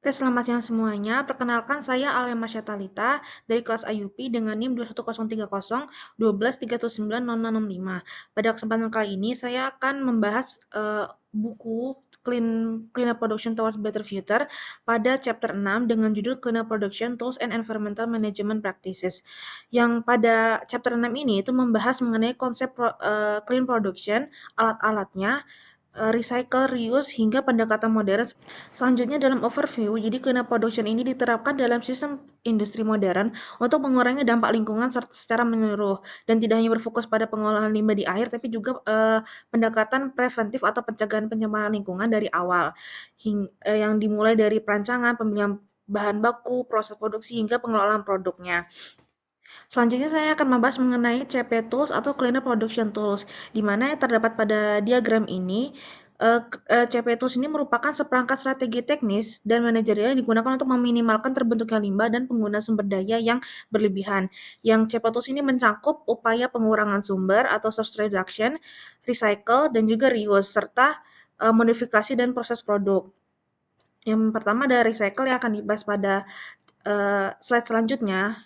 Oke, selamat siang semuanya. Perkenalkan saya Alema Syatalita dari kelas IUP dengan NIM 21030 123090065. Pada kesempatan kali ini saya akan membahas buku Clean Up Production Towards Better Future pada chapter 6 dengan judul Clean Up Production Tools and Environmental Management Practices. Yang pada chapter 6 ini itu membahas mengenai konsep clean production, alat-alatnya, recycle, reuse, hingga pendekatan modern. Selanjutnya dalam overview, jadi clean up production ini diterapkan dalam sistem industri modern untuk mengurangi dampak lingkungan secara menyeluruh dan tidak hanya berfokus pada pengolahan limbah di air, tapi juga pendekatan preventif atau pencegahan pencemaran lingkungan dari awal, yang dimulai dari perancangan, pemilihan bahan baku, proses produksi, hingga pengelolaan produknya. Selanjutnya saya akan membahas mengenai CP Tools atau Cleaner Production Tools, di mana yang terdapat pada diagram ini. CP Tools ini merupakan seperangkat strategi teknis dan manajerial yang digunakan untuk meminimalkan terbentuknya limbah dan penggunaan sumber daya yang berlebihan. Yang CP Tools ini mencakup upaya pengurangan sumber atau source reduction, recycle, dan juga reuse, serta modifikasi dan proses produk. Yang pertama ada recycle yang akan dibahas pada slide selanjutnya.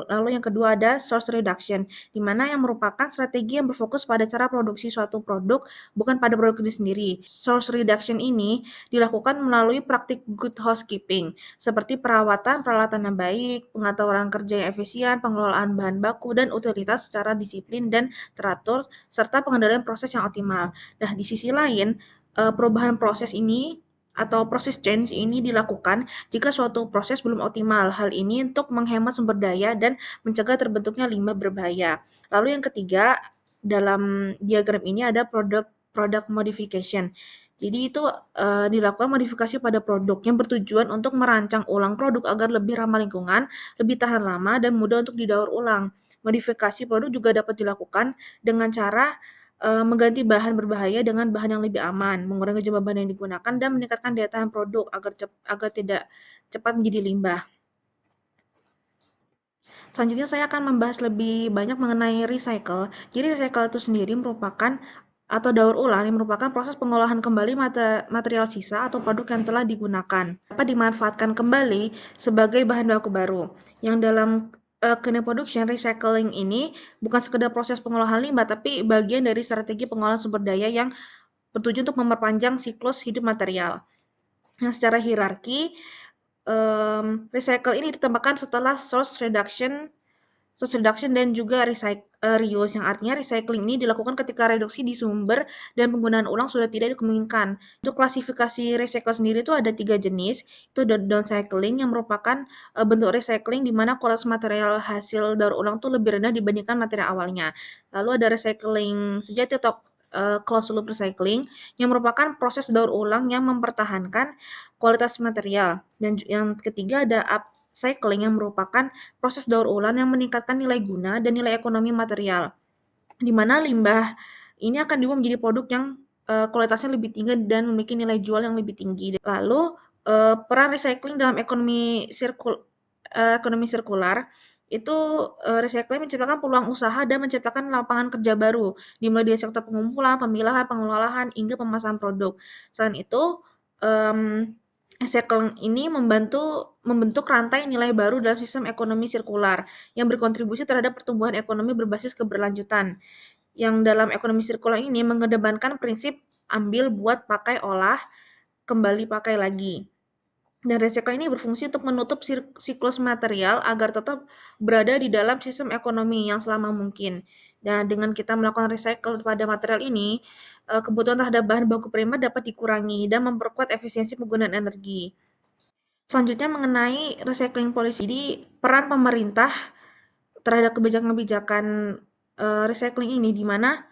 Lalu yang kedua ada source reduction, di mana yang merupakan strategi yang berfokus pada cara produksi suatu produk, bukan pada produk itu sendiri. Source reduction ini dilakukan melalui praktik good housekeeping, seperti perawatan peralatan yang baik, pengaturan kerja yang efisien, pengelolaan bahan baku dan utilitas secara disiplin dan teratur, serta pengendalian proses yang optimal. Nah, di sisi lain, perubahan proses ini atau proses change ini dilakukan jika suatu proses belum optimal. Hal ini untuk menghemat sumber daya dan mencegah terbentuknya limbah berbahaya. Lalu yang ketiga, dalam diagram ini ada product modification. Jadi itu dilakukan modifikasi pada produk yang bertujuan untuk merancang ulang produk agar lebih ramah lingkungan, lebih tahan lama, dan mudah untuk didaur ulang. Modifikasi produk juga dapat dilakukan dengan cara mengganti bahan berbahaya dengan bahan yang lebih aman, mengurangi jumlah bahan yang digunakan, dan meningkatkan daya tahan produk agar tidak cepat menjadi limbah. Selanjutnya saya akan membahas lebih banyak mengenai recycle. Jadi recycle itu sendiri merupakan atau daur ulang yang merupakan proses pengolahan kembali material sisa atau produk yang telah digunakan. Dapat dimanfaatkan kembali sebagai bahan baku baru. Yang dalam clean production recycling ini bukan sekedar proses pengolahan limbah, tapi bagian dari strategi pengolahan sumber daya yang bertujuan untuk memperpanjang siklus hidup material. Yang secara hierarki, recycle ini ditambahkan setelah source reduction dan juga reuse, yang artinya recycling ini dilakukan ketika reduksi di sumber dan penggunaan ulang sudah tidak dimungkinkan. Untuk klasifikasi recycle sendiri itu ada 3 jenis, itu downcycling yang merupakan bentuk recycling di mana kualitas material hasil daur ulang tuh lebih rendah dibandingkan materi awalnya. Lalu ada recycling sejati atau closed loop recycling yang merupakan proses daur ulang yang mempertahankan kualitas material. Dan yang ketiga ada upcycling yang merupakan proses daur ulang yang meningkatkan nilai guna dan nilai ekonomi material, di mana limbah ini akan diubah menjadi produk yang kualitasnya lebih tinggi dan memiliki nilai jual yang lebih tinggi. Lalu peran recycling dalam ekonomi sirkular itu, recycling menciptakan peluang usaha dan menciptakan lapangan kerja baru, dimulai dari sektor pengumpulan, pemilahan, pengelolaan, hingga pemasaran produk. Selain itu, recycling ini membentuk rantai nilai baru dalam sistem ekonomi sirkular, yang berkontribusi terhadap pertumbuhan ekonomi berbasis keberlanjutan. Yang dalam ekonomi sirkular ini mengedepankan prinsip ambil, buat, pakai, olah, kembali pakai lagi. Dan recycle ini berfungsi untuk menutup siklus material agar tetap berada di dalam sistem ekonomi yang selama mungkin. Dan dengan kita melakukan recycle pada material ini, kebutuhan terhadap bahan baku primer dapat dikurangi dan memperkuat efisiensi penggunaan energi. Selanjutnya mengenai recycling policy, jadi peran pemerintah terhadap kebijakan-kebijakan recycling ini, di mana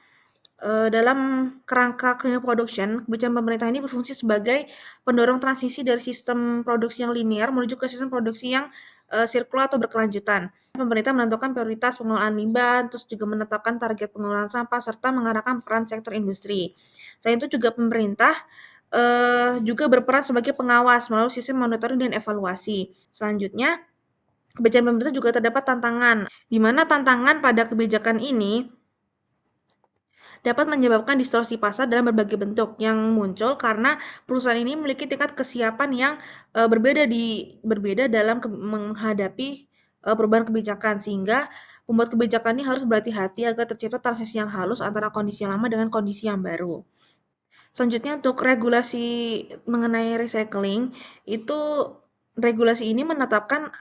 dalam kerangka clean production, kebijakan pemerintah ini berfungsi sebagai pendorong transisi dari sistem produksi yang linear menuju ke sistem produksi yang sirkular atau berkelanjutan. Pemerintah menentukan prioritas pengelolaan limbah, terus juga menetapkan target pengelolaan sampah, serta mengarahkan peran sektor industri. Selain itu juga pemerintah juga berperan sebagai pengawas melalui sistem monitoring dan evaluasi. Selanjutnya, kebijakan pemerintah juga terdapat tantangan, di mana tantangan pada kebijakan ini dapat menyebabkan distorsi pasar dalam berbagai bentuk yang muncul karena perusahaan ini memiliki tingkat kesiapan yang berbeda dalam menghadapi perubahan kebijakan, sehingga pembuat kebijakan ini harus berhati-hati agar tercipta transisi yang halus antara kondisi yang lama dengan kondisi yang baru. Selanjutnya untuk regulasi mengenai recycling, itu regulasi ini menetapkan,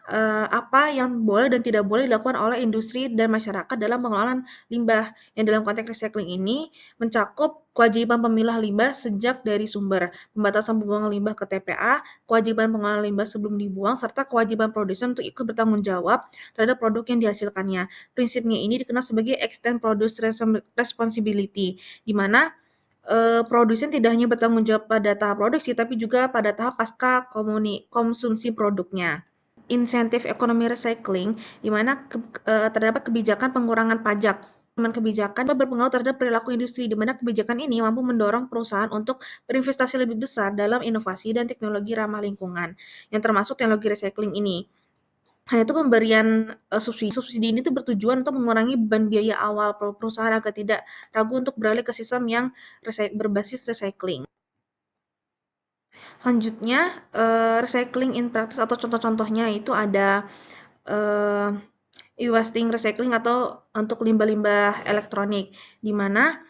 apa yang boleh dan tidak boleh dilakukan oleh industri dan masyarakat dalam pengelolaan limbah, yang dalam konteks recycling ini mencakup kewajiban pemilah limbah sejak dari sumber, pembatasan pembuangan limbah ke TPA, kewajiban pengelolaan limbah sebelum dibuang, serta kewajiban produsen untuk ikut bertanggung jawab terhadap produk yang dihasilkannya. Prinsipnya ini dikenal sebagai extended producer responsibility, di mana produsen tidak hanya bertanggung jawab pada tahap produksi, tapi juga pada tahap pasca konsumsi produknya. Insentif ekonomi recycling, di mana terdapat kebijakan pengurangan pajak. Kebijakan berpengaruh terhadap perilaku industri, di mana kebijakan ini mampu mendorong perusahaan untuk berinvestasi lebih besar dalam inovasi dan teknologi ramah lingkungan, yang termasuk teknologi recycling ini. Hanya itu pemberian, subsidi. Subsidi ini tuh bertujuan untuk mengurangi beban biaya awal perusahaan agar tidak ragu untuk beralih ke sistem yang berbasis recycling. Selanjutnya, recycling in practice atau contoh-contohnya itu ada, eee, e-wasting recycling atau untuk limbah-limbah elektronik, di mana,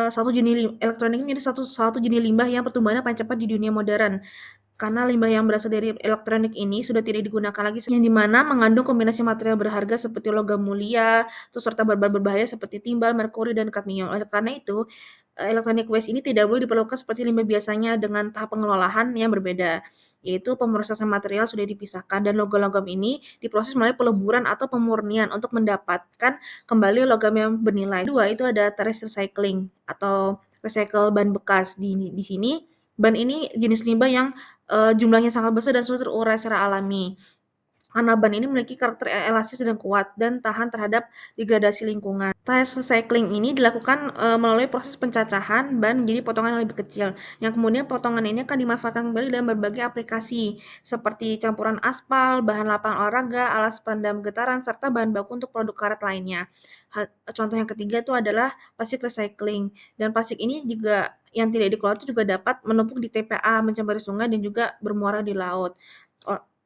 satu jenis elektronik ini menjadi satu jenis limbah yang pertumbuhannya paling cepat di dunia modern. Karena limbah yang berasal dari elektronik ini sudah tidak digunakan lagi, yang dimana mengandung kombinasi material berharga seperti logam mulia, terus serta bahan berbahaya seperti timbal, merkuri, dan kadmium. Oleh karena itu, electronic waste ini tidak boleh diperlakukan seperti limbah biasanya dengan tahap pengelolaan yang berbeda, yaitu pemrosesan material sudah dipisahkan dan logam-logam ini diproses melalui peleburan atau pemurnian untuk mendapatkan kembali logam yang bernilai. Kedua, itu ada terrestrial recycling atau recycle bahan bekas. Di sini bahan ini jenis limbah yang jumlahnya sangat besar dan sulit terurai secara alami. Karena bahan ini memiliki karakter elastis dan kuat dan tahan terhadap degradasi lingkungan. Tes recycling ini dilakukan melalui proses pencacahan bahan menjadi potongan yang lebih kecil, yang kemudian potongan ini akan dimanfaatkan kembali dalam berbagai aplikasi seperti campuran aspal, bahan lapangan olahraga, alas peredam getaran, serta bahan baku untuk produk karet lainnya. Contoh yang ketiga itu adalah plastik recycling, dan plastik ini juga yang tidak dikelola itu juga dapat menumpuk di TPA, mencemari sungai, dan juga bermuara di laut.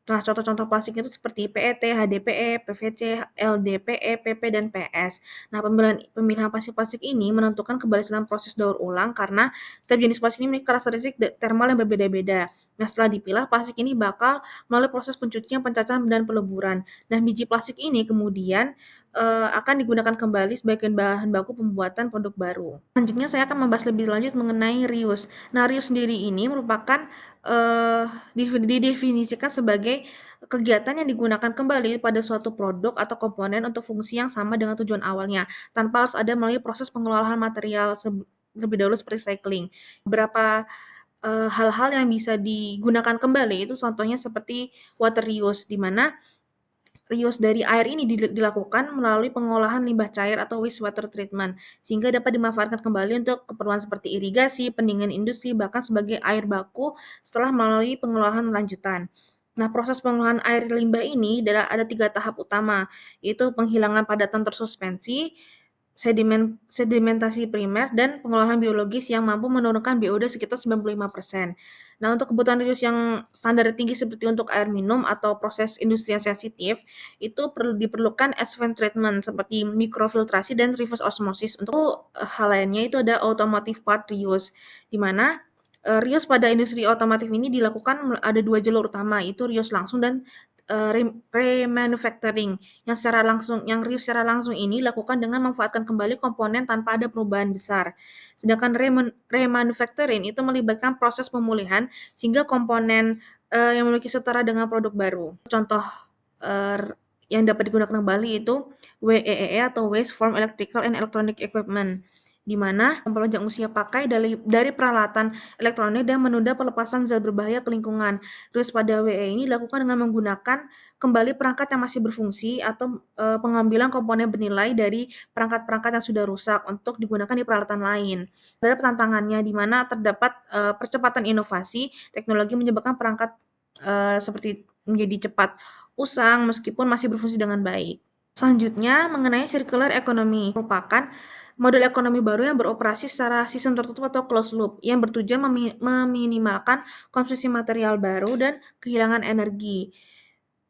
Nah, contoh-contoh plastik itu seperti PET, HDPE, PVC, LDPE, PP, dan PS. Nah, pemilihan plastik-plastik ini menentukan keberhasilan proses daur ulang karena setiap jenis plastik ini memiliki karakteristik thermal yang berbeda-beda. Nah, setelah dipilah, plastik ini bakal melalui proses pencucian, pencacahan, dan peleburan. Nah, biji plastik ini kemudian akan digunakan kembali sebagai bahan baku pembuatan produk baru. Selanjutnya saya akan membahas lebih lanjut mengenai reuse. Nah, reuse sendiri ini merupakan eee, didefinisikan sebagai kegiatan yang digunakan kembali pada suatu produk atau komponen untuk fungsi yang sama dengan tujuan awalnya, tanpa harus ada melalui proses pengelolaan material terlebih dahulu seperti recycling. Beberapa, hal-hal yang bisa digunakan kembali itu contohnya seperti water reuse, di mana reuse dari air ini dilakukan melalui pengolahan limbah cair atau wastewater treatment, sehingga dapat dimanfaatkan kembali untuk keperluan seperti irigasi, pendinginan industri, bahkan sebagai air baku setelah melalui pengolahan lanjutan. Nah, proses pengolahan air limbah ini ada 3 tahap utama, yaitu penghilangan padatan tersuspensi, sedimentasi primer, dan pengolahan biologis yang mampu menurunkan BOD sekitar 95%. Nah, untuk kebutuhan reuse yang standar tinggi seperti untuk air minum atau proses industri yang sensitif, itu diperlukan advanced treatment seperti mikrofiltrasi dan reverse osmosis. Untuk hal lainnya itu ada automotive part reuse, di mana reuse pada industri otomotif ini dilakukan ada 2 jalur utama, itu reuse langsung dan remanufacturing. Yang reuse secara langsung ini dilakukan dengan memanfaatkan kembali komponen tanpa ada perubahan besar. Sedangkan remanufacturing itu melibatkan proses pemulihan sehingga komponen, yang memiliki setara dengan produk baru. Contoh, yang dapat digunakan kembali itu WEEE atau Waste from Electrical and Electronic Equipment, di mana memperpanjang usia pakai dari peralatan elektronik dan menunda pelepasan zat berbahaya ke lingkungan. Terus pada WEEE ini dilakukan dengan menggunakan kembali perangkat yang masih berfungsi atau, pengambilan komponen bernilai dari perangkat-perangkat yang sudah rusak untuk digunakan di peralatan lain. Ada tantangannya di mana terdapat, percepatan inovasi teknologi menyebabkan perangkat, seperti menjadi cepat usang meskipun masih berfungsi dengan baik. Selanjutnya, mengenai circular economy, merupakan model ekonomi baru yang beroperasi secara sistem tertutup atau closed loop, yang bertujuan meminimalkan konsumsi material baru dan kehilangan energi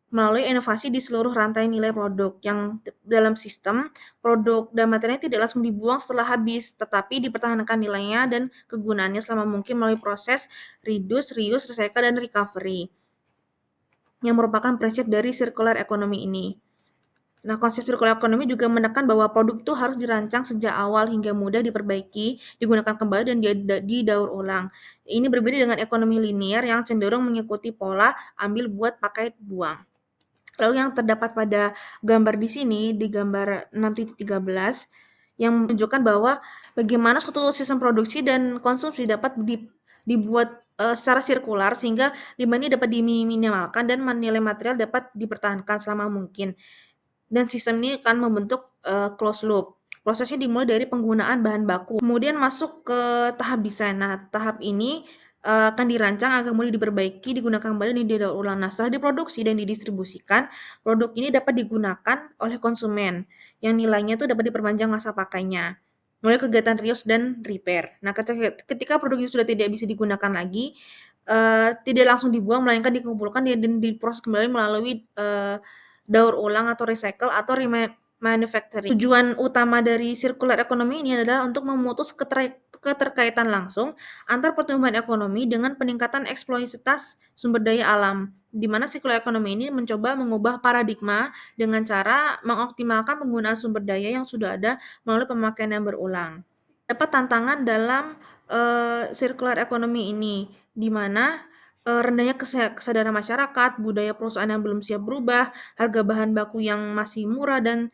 melalui inovasi di seluruh rantai nilai produk yang dalam sistem produk dan materialnya tidak langsung dibuang setelah habis, tetapi dipertahankan nilainya dan kegunaannya selama mungkin melalui proses reduce, reuse, recycle, dan recovery yang merupakan prinsip dari circular economy ini. Nah, konsep circular economy juga menekan bahwa produk itu harus dirancang sejak awal hingga mudah diperbaiki, digunakan kembali, dan didaur ulang. Ini berbeda dengan ekonomi linier yang cenderung mengikuti pola ambil, buat, pakai, buang. Lalu yang terdapat pada gambar di sini, di gambar 6.13, yang menunjukkan bahwa bagaimana suatu sistem produksi dan konsumsi dapat dibuat secara sirkular sehingga limbah ini dapat diminimalkan dan nilai material dapat dipertahankan selama mungkin. Dan sistem ini akan membentuk closed loop. Prosesnya dimulai dari penggunaan bahan baku, kemudian masuk ke tahap desain. Nah, tahap ini akan dirancang agar mudah diperbaiki, digunakan kembali, dan didaur ulang. Nah, setelah diproduksi dan didistribusikan, produk ini dapat digunakan oleh konsumen, yang nilainya itu dapat diperpanjang masa pakainya melalui kegiatan reuse dan repair. Nah, ketika produk itu sudah tidak bisa digunakan lagi, tidak langsung dibuang, melainkan dikumpulkan dan diproses kembali melalui daur ulang atau recycle atau remanufacturing. Tujuan utama dari circular economy ini adalah untuk memutus keterkaitan langsung antar pertumbuhan ekonomi dengan peningkatan eksploitasi sumber daya alam, di mana circular economy ini mencoba mengubah paradigma dengan cara mengoptimalkan penggunaan sumber daya yang sudah ada melalui pemakaian yang berulang. Dapat tantangan dalam circular economy ini, di mana rendahnya kesadaran masyarakat, budaya perusahaan yang belum siap berubah, harga bahan baku yang masih murah, dan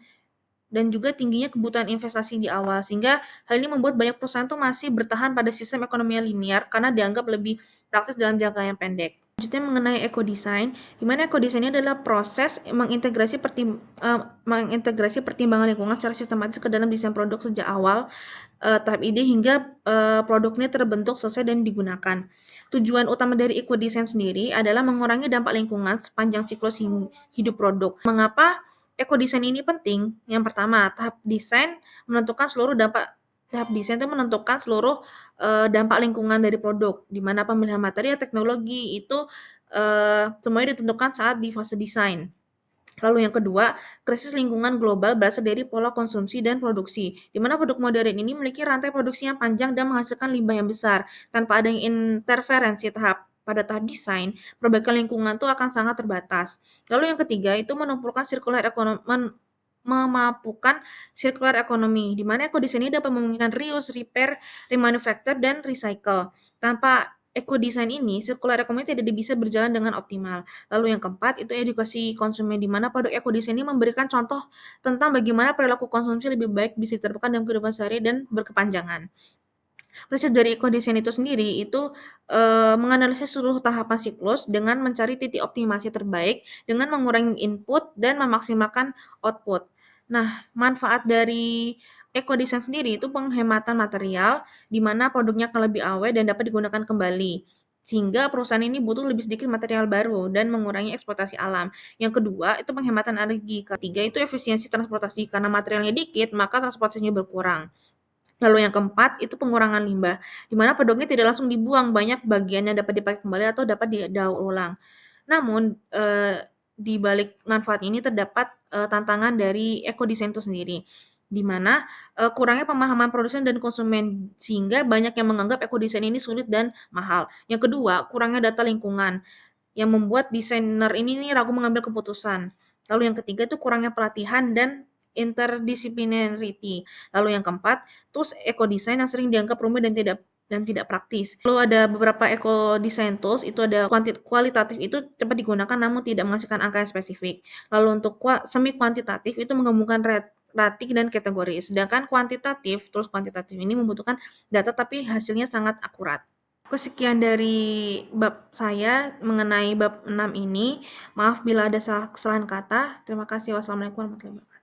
juga tingginya kebutuhan investasi di awal. Sehingga hal ini membuat banyak perusahaan tuh masih bertahan pada sistem ekonomi yang linear karena dianggap lebih praktis dalam jangka yang pendek. Selanjutnya mengenai ekodesign, di mana ekodesign ini adalah proses mengintegrasi pertimbangan lingkungan secara sistematis ke dalam desain produk sejak awal tahap ide hingga produk ini terbentuk, selesai, dan digunakan. Tujuan utama dari ekodesign sendiri adalah mengurangi dampak lingkungan sepanjang siklus hidup produk. Mengapa ekodesign ini penting? Yang pertama, tahap desain itu menentukan seluruh dampak lingkungan dari produk, di mana pemilihan material, teknologi itu semuanya ditentukan saat di fase desain. Lalu yang kedua, krisis lingkungan global berasal dari pola konsumsi dan produksi, di mana produk modern ini memiliki rantai produksi yang panjang dan menghasilkan limbah yang besar. Tanpa adanya interferensi pada tahap desain, perbaikan lingkungan itu akan sangat terbatas. Lalu yang ketiga, itu memampukan circular economy, di mana ekodesign ini dapat memungkinkan reuse, repair, remanufacture, dan recycle. Tanpa ekodesign ini, circular economy tidak bisa berjalan dengan optimal. Lalu yang keempat, itu edukasi konsumen, di mana produk ekodesign ini memberikan contoh tentang bagaimana perilaku konsumsi lebih baik bisa diterapkan dalam kehidupan sehari dan berkepanjangan. Prinsip dari ekodesign itu sendiri itu menganalisis seluruh tahapan siklus dengan mencari titik optimasi terbaik dengan mengurangi input dan memaksimalkan output. Nah, manfaat dari ekodesign sendiri itu penghematan material, di mana produknya akan lebih awet dan dapat digunakan kembali. Sehingga perusahaan ini butuh lebih sedikit material baru dan mengurangi eksploitasi alam. Yang kedua, itu penghematan energi. Ketiga, itu efisiensi transportasi. Karena materialnya dikit, maka transportasinya berkurang. Lalu yang keempat, itu pengurangan limbah, di mana produknya tidak langsung dibuang, banyak bagian yang dapat dipakai kembali atau dapat didaur ulang. Namun, di balik manfaat ini terdapat tantangan dari ekodesign itu sendiri, di mana kurangnya pemahaman produsen dan konsumen, sehingga banyak yang menganggap ekodesign ini sulit dan mahal. Yang kedua, kurangnya data lingkungan, yang membuat desainer ini nih ragu mengambil keputusan. Lalu yang ketiga itu kurangnya pelatihan dan interdisciplinarity. Lalu yang keempat, tools eco-design yang sering dianggap rumit dan tidak praktis. Lalu ada beberapa eco-design tools, itu ada kualitatif, itu cepat digunakan namun tidak menghasilkan angka yang spesifik. Lalu untuk semi kuantitatif itu menggabungkan rating dan kategori. Sedangkan tools kuantitatif ini membutuhkan data tapi hasilnya sangat akurat. Sekian dari bab saya mengenai bab 6 ini. Maaf bila ada kesalahan kata. Terima kasih. Wassalamualaikum warahmatullahi wabarakatuh.